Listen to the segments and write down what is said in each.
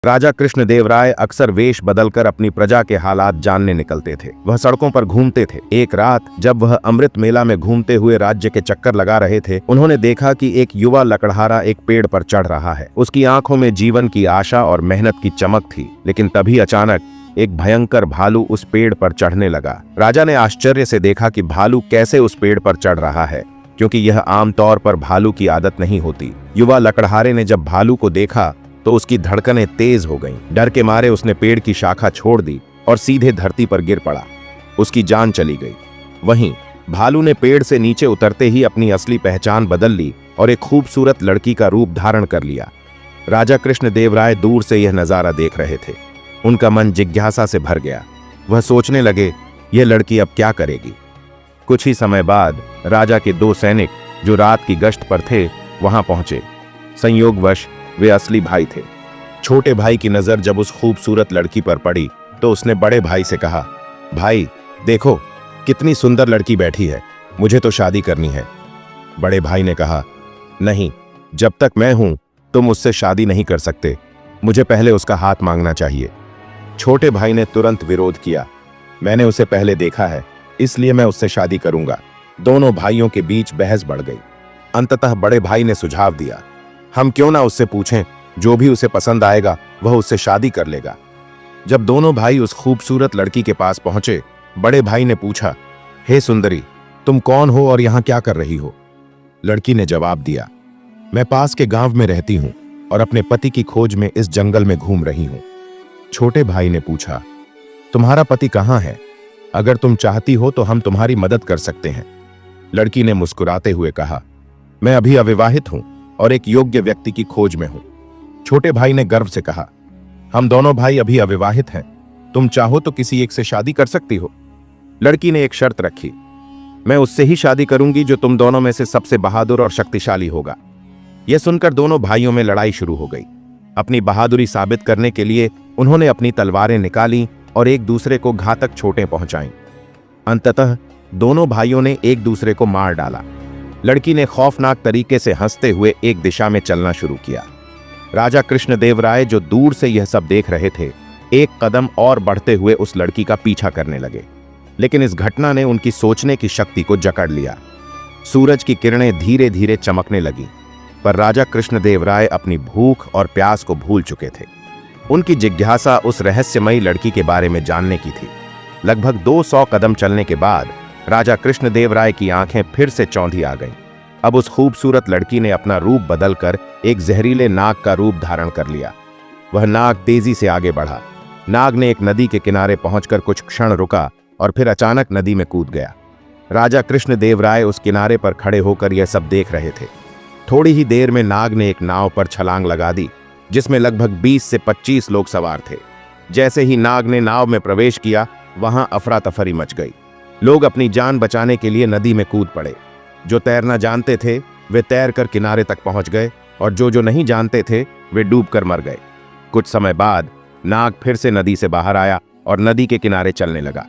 राजा कृष्णदेवराय अक्सर वेश बदलकर अपनी प्रजा के हालात जानने निकलते थे। वह सड़कों पर घूमते थे। एक रात जब वह अमृत मेला में घूमते हुए राज्य के चक्कर लगा रहे थे, उन्होंने देखा कि एक युवा लकड़हारा एक पेड़ पर चढ़ रहा है। उसकी आंखों में जीवन की आशा और मेहनत की चमक थी। लेकिन तभी अचानक एक भयंकर भालू उस पेड़ पर चढ़ने लगा। राजा ने आश्चर्य से देखा कि भालू कैसे उस पेड़ पर चढ़ रहा है, क्योंकि यह आमतौर पर भालू की आदत नहीं होती। युवा लकड़हारे ने जब भालू को देखा तो उसकी धड़कनें तेज हो गईं। डर के मारे उसने पेड़ की शाखा छोड़ दी और सीधे धरती पर गिर पड़ा। उसकी जान चली गई। वहीं भालू ने पेड़ से नीचे उतरते ही अपनी असली पहचान बदल ली और एक खूबसूरत लड़की का रूप धारण कर लिया। राजा कृष्णदेवराय दूर से यह नजारा देख रहे थे। उनका मन जिज्ञासा से भर गया। वह सोचने लगे, यह लड़की अब क्या करेगी। कुछ ही समय बाद राजा के 2 सैनिक जो रात की गश्त पर थे वहां पहुंचे। संयोगवश वे असली भाई थे। छोटे भाई की नजर जब उस खूबसूरत लड़की पर पड़ी तो उसने बड़े भाई से कहा, भाई देखो कितनी सुंदर लड़की बैठी है, मुझे तो शादी करनी है। बड़े भाई ने कहा, नहीं, जब तक मैं हूं तुम उससे शादी नहीं कर सकते, मुझे पहले उसका हाथ मांगना चाहिए। छोटे भाई ने तुरंत विरोध किया, मैंने उसे पहले देखा है, इसलिए मैं उससे शादी करूंगा। दोनों भाइयों के बीच बहस बढ़ गई। अंततः बड़े भाई ने सुझाव दिया, हम क्यों ना उससे पूछें, जो भी उसे पसंद आएगा वह उससे शादी कर लेगा। जब दोनों भाई उस खूबसूरत लड़की के पास पहुंचे, बड़े भाई ने पूछा, हे सुंदरी, तुम कौन हो और यहां क्या कर रही हो। लड़की ने जवाब दिया, मैं पास के गांव में रहती हूं और अपने पति की खोज में इस जंगल में घूम रही हूं। छोटे भाई ने पूछा, तुम्हारा पति कहां है, अगर तुम चाहती हो तो हम तुम्हारी मदद कर सकते हैं। लड़की ने मुस्कुराते हुए कहा, मैं अभी अविवाहित हूं और एक योग्य व्यक्ति की खोज में हूं। छोटे भाई ने गर्व से कहा, हम दोनों भाई अभी अविवाहित हैं, तुम चाहो तो किसी एक से शादी कर सकती हो। लड़की ने एक शर्त रखी, मैं उससे ही शादी करूंगी जो तुम दोनों में से सबसे बहादुर और शक्तिशाली होगा। यह सुनकर दोनों भाइयों में लड़ाई शुरू हो गई। अपनी बहादुरी साबित करने के लिए उन्होंने अपनी तलवारें निकाली और एक दूसरे को घातक चोटें पहुंचाईं। अंततः दोनों भाइयों ने एक दूसरे को मार डाला। लड़की ने खौफनाक तरीके से हंसते हुए एक दिशा में चलना शुरू किया। राजा कृष्णदेवराय जो दूर से यह सब देख रहे थे, एक कदम और बढ़ते हुए उस लड़की का पीछा करने लगे। लेकिन इस घटना ने उनकी सोचने की शक्ति को जकड़ लिया। सूरज की किरणें धीरे धीरे चमकने लगी, पर राजा कृष्णदेवराय अपनी भूख और प्यास को भूल चुके थे। उनकी जिज्ञासा उस रहस्यमयी लड़की के बारे में जानने की थी। लगभग 200 कदम चलने के बाद राजा कृष्णदेवराय की आंखें फिर से चौंधी आ गईं। अब उस खूबसूरत लड़की ने अपना रूप बदलकर एक जहरीले नाग का रूप धारण कर लिया। वह नाग तेजी से आगे बढ़ा। नाग ने एक नदी के किनारे पहुंचकर कुछ क्षण रुका और फिर अचानक नदी में कूद गया। राजा कृष्णदेवराय उस किनारे पर खड़े होकर यह सब देख रहे थे। थोड़ी ही देर में नाग ने एक नाव पर छलांग लगा दी, जिसमें लगभग 20 से 25 लोग सवार थे। जैसे ही नाग ने नाव में प्रवेश किया, वहां अफरा तफरी मच गई। लोग अपनी जान बचाने के लिए नदी में कूद पड़े। जो तैरना जानते थे वे तैर कर किनारे तक पहुंच गए और जो नहीं जानते थे वे डूबकर मर गए। कुछ समय बाद नाग फिर से नदी से बाहर आया और नदी के किनारे चलने लगा।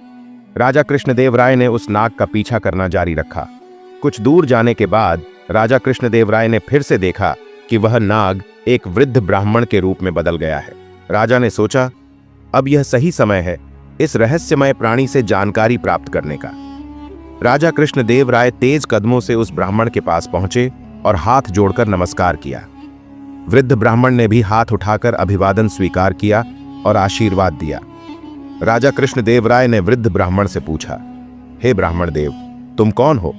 राजा कृष्णदेवराय ने उस नाग का पीछा करना जारी रखा। कुछ दूर जाने के बाद राजा कृष्णदेवराय ने फिर से देखा कि वह नाग एक वृद्ध ब्राह्मण के रूप में बदल गया है। राजा ने सोचा, अब यह सही समय है इस रहस्यमय प्राणी से जानकारी प्राप्त करने का। राजा कृष्णदेवराय तेज कदमों से उस ब्राह्मण के पास पहुंचे और हाथ जोड़कर नमस्कार किया। वृद्ध ब्राह्मण ने भी हाथ उठाकर अभिवादन स्वीकार किया और आशीर्वाद दिया। राजा कृष्णदेवराय ने वृद्ध ब्राह्मण से पूछा, हे ब्राह्मण देव, तुम कौन हो।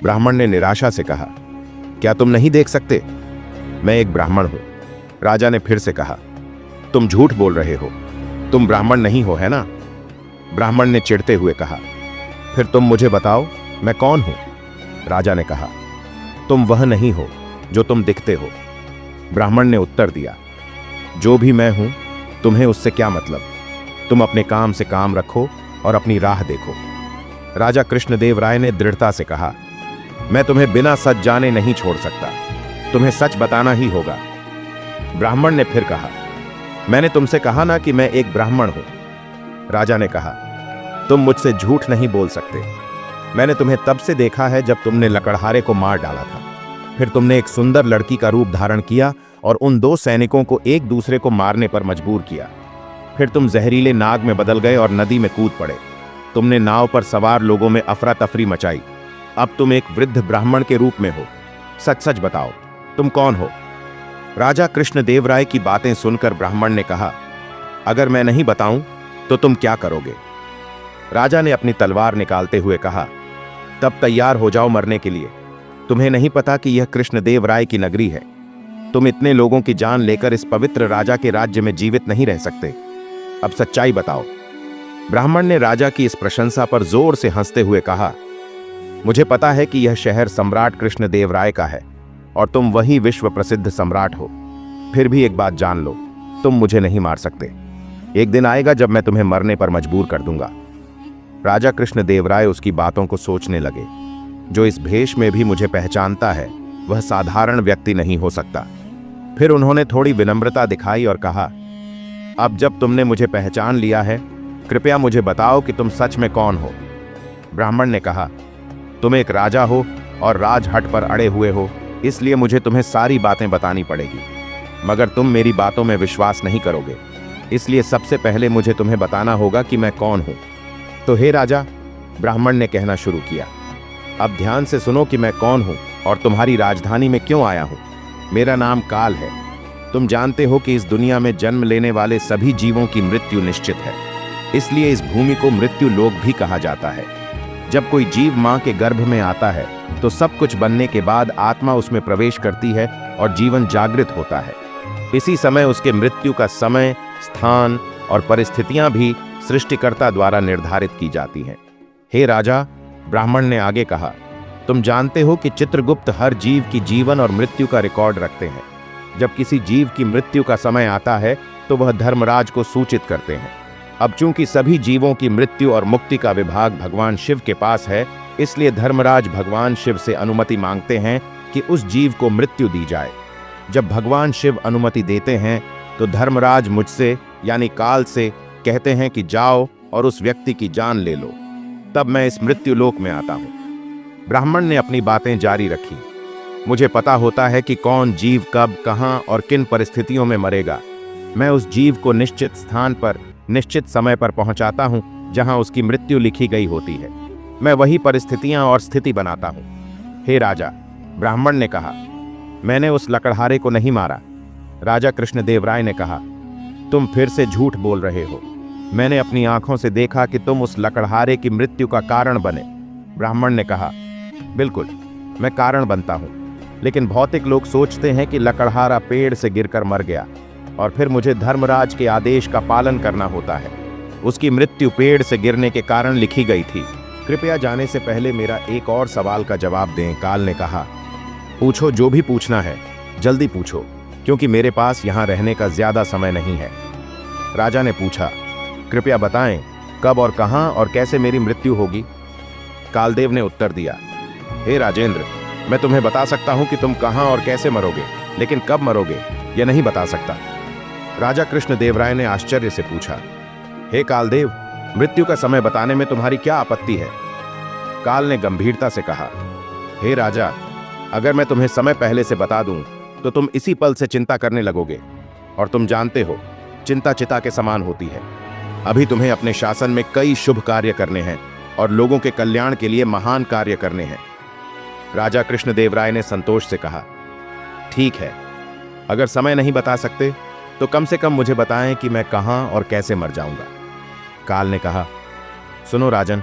ब्राह्मण ने निराशा से कहा, क्या तुम नहीं देख सकते, मैं एक ब्राह्मण हूं। राजा ने फिर से कहा, तुम झूठ बोल रहे हो, तुम ब्राह्मण नहीं हो, है ना। ब्राह्मण ने चिढ़ते हुए कहा, फिर तुम मुझे बताओ मैं कौन हूं। राजा ने कहा, तुम वह नहीं हो जो तुम दिखते हो। ब्राह्मण ने उत्तर दिया, जो भी मैं हूं तुम्हें उससे क्या मतलब, तुम अपने काम से काम रखो और अपनी राह देखो। राजा कृष्णदेवराय ने दृढ़ता से कहा, मैं तुम्हें बिना सच जाने नहीं छोड़ सकता, तुम्हें सच बताना ही होगा। ब्राह्मण ने फिर कहा, मैंने तुमसे कहा ना कि मैं एक ब्राह्मण हूं। राजा ने कहा, तुम मुझसे झूठ नहीं बोल सकते, मैंने तुम्हें तब से देखा है जब तुमने लकड़हारे को मार डाला था। फिर तुमने एक सुंदर लड़की का रूप धारण किया और उन 2 सैनिकों को एक दूसरे को मारने पर मजबूर किया। फिर तुम जहरीले नाग में बदल गए और नदी में कूद पड़े। तुमने नाव पर सवार लोगों में अफरा तफरी मचाई। अब तुम एक वृद्ध ब्राह्मण के रूप में हो। सच सच बताओ, तुम कौन हो? राजा कृष्णदेवराय की बातें सुनकर ब्राह्मण ने कहा, अगर मैं नहीं बताऊं तो तुम क्या करोगे? राजा ने अपनी तलवार निकालते हुए कहा, तब तैयार हो जाओ मरने के लिए। तुम्हें नहीं पता कि यह कृष्णदेवराय की नगरी है। तुम इतने लोगों की जान लेकर इस पवित्र राजा के राज्य में जीवित नहीं रह सकते। अब सच्चाई बताओ। ब्राह्मण ने राजा की इस प्रशंसा पर जोर से हंसते हुए कहा, मुझे पता है कि यह शहर सम्राट कृष्णदेवराय का है और तुम वही विश्व प्रसिद्ध सम्राट हो। फिर भी एक बात जान लो, तुम मुझे नहीं मार सकते। एक दिन आएगा जब मैं तुम्हें मरने पर मजबूर कर दूंगा। राजा कृष्णदेवराय उसकी बातों को सोचने लगे। जो इस भेष में भी मुझे पहचानता है वह साधारण व्यक्ति नहीं हो सकता। फिर उन्होंने थोड़ी विनम्रता दिखाई और कहा, अब जब तुमने मुझे पहचान लिया है, कृपया मुझे बताओ कि तुम सच में कौन हो। ब्राह्मण ने कहा, तुम एक राजा हो और राजहट पर अड़े हुए हो, इसलिए मुझे तुम्हें सारी बातें बतानी पड़ेगी। मगर तुम मेरी बातों में विश्वास नहीं करोगे, इसलिए सबसे पहले मुझे तुम्हें बताना होगा कि मैं कौन हूं। तो हे राजा, ब्राह्मण ने कहना शुरू किया, अब ध्यान से सुनो कि मैं कौन हूं और तुम्हारी राजधानी में क्यों आया हूं। मेरा नाम काल है। तुम जानते हो कि इस दुनिया में जन्म लेने वाले सभी जीवों की मृत्यु निश्चित है, इसलिए इस भूमि को मृत्यु लोक भी कहा जाता है। जब कोई जीव मां के गर्भ में आता है तो सब कुछ बनने के बाद आत्मा उसमें प्रवेश करती है और जीवन जागृत होता है। इसी समय उसके मृत्यु का समय, स्थान और परिस्थितियां भी सृष्टिकर्ता द्वारा निर्धारित की जाती हैं। हे राजा, ब्राह्मण ने आगे कहा, तुम जानते हो कि चित्रगुप्त हर जीव की जीवन और मृत्यु का रिकॉर्ड रखते हैं। जब किसी जीव की मृत्यु का समय आता है तो वह धर्मराज को सूचित करते हैं। अब चूंकि सभी जीवों की मृत्यु और मुक्ति का विभाग भगवान शिव के पास है, इसलिए धर्मराज भगवान शिव से अनुमति मांगते हैं कि उस जीव को मृत्यु दी जाए। जब भगवान शिव अनुमति देते हैं तो धर्मराज मुझसे यानी काल से कहते हैं कि जाओ और उस व्यक्ति की जान ले लो। तब मैं इस मृत्यु लोक में आता हूं। ब्राह्मण ने अपनी बातें जारी रखी। मुझे पता होता है कि कौन जीव कब, कहां और किन परिस्थितियों में मरेगा। मैं उस जीव को निश्चित स्थान पर निश्चित समय पर पहुंचाता हूं जहां उसकी मृत्यु लिखी गई होती है। मैं वही परिस्थितियां और स्थिति बनाता हूं। हे राजा, ब्राह्मण ने कहा, मैंने उस लकड़हारे को नहीं मारा। राजा कृष्णदेवराय ने कहा, तुम फिर से झूठ बोल रहे हो। मैंने अपनी आंखों से देखा कि तुम उस लकड़हारे की मृत्यु का कारण बने। ब्राह्मण ने कहा, बिल्कुल, मैं कारण बनता हूं, लेकिन भौतिक लोग सोचते हैं कि लकड़हारा पेड़ से गिरकर मर गया और फिर मुझे धर्मराज के आदेश का पालन करना होता है। उसकी मृत्यु पेड़ से गिरने के कारण लिखी गई थी। कृपया जाने से पहले मेरा एक और सवाल का जवाब दें। काल ने कहा, पूछो, जो भी पूछना है जल्दी पूछो, क्योंकि मेरे पास यहां रहने का ज्यादा समय नहीं है। राजा ने पूछा, कृपया बताएं, कब और कहां और कैसे मेरी मृत्यु होगी? कालदेव ने उत्तर दिया, हे राजेंद्र, मैं तुम्हें बता सकता हूं कि तुम कहां और कैसे मरोगे, लेकिन कब मरोगे यह नहीं बता सकता। राजा कृष्णदेवराय ने आश्चर्य से पूछा, हे कालदेव, मृत्यु का समय बताने में तुम्हारी क्या आपत्ति है? काल ने गंभीरता से कहा, हे राजा, अगर मैं तुम्हें समय पहले से बता दूं तो तुम इसी पल से चिंता करने लगोगे, और तुम जानते हो चिंता चिता के समान होती है। अभी तुम्हें अपने शासन में कई शुभ कार्य करने हैं और लोगों के कल्याण के लिए महान कार्य करने हैं। राजा कृष्णदेवराय ने संतोष से कहा, ठीक है, अगर समय नहीं बता सकते तो कम से कम मुझे बताएं कि मैं कहां और कैसे मर जाऊंगा। काल ने कहा, सुनो राजन,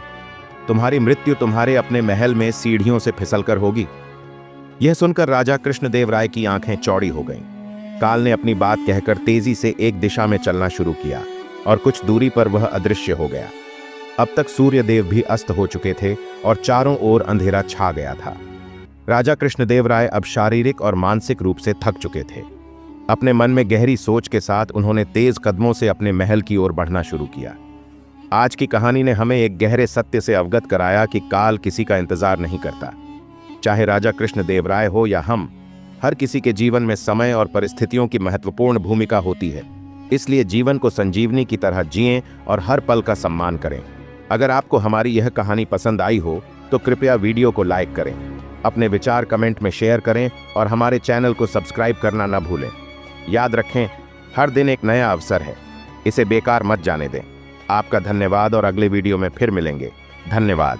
तुम्हारी मृत्यु तुम्हारे अपने महल में सीढ़ियों से फिसलकर होगी। यह सुनकर राजा कृष्णदेवराय की आंखें चौड़ी हो गईं। काल ने अपनी बात कहकर तेजी से एक दिशा में चलना शुरू किया और कुछ दूरी पर वह अदृश्य हो गया। अब तक सूर्यदेव भी अस्त हो चुके थे और चारों ओर अंधेरा छा गया था। राजा कृष्णदेवराय अब शारीरिक और मानसिक रूप से थक चुके थे। अपने मन में गहरी सोच के साथ उन्होंने तेज कदमों से अपने महल की ओर बढ़ना शुरू किया। आज की कहानी ने हमें एक गहरे सत्य से अवगत कराया कि काल किसी का इंतजार नहीं करता। चाहे राजा कृष्णदेवराय हो या हम, हर किसी के जीवन में समय और परिस्थितियों की महत्वपूर्ण भूमिका होती है। इसलिए जीवन को संजीवनी की तरह जिएं और हर पल का सम्मान करें। अगर आपको हमारी यह कहानी पसंद आई हो तो कृपया वीडियो को लाइक करें, अपने विचार कमेंट में शेयर करें और हमारे चैनल को सब्सक्राइब करना न भूलें। याद रखें, हर दिन एक नया अवसर है, इसे बेकार मत जाने दें। आपका धन्यवाद और अगले वीडियो में फिर मिलेंगे। धन्यवाद।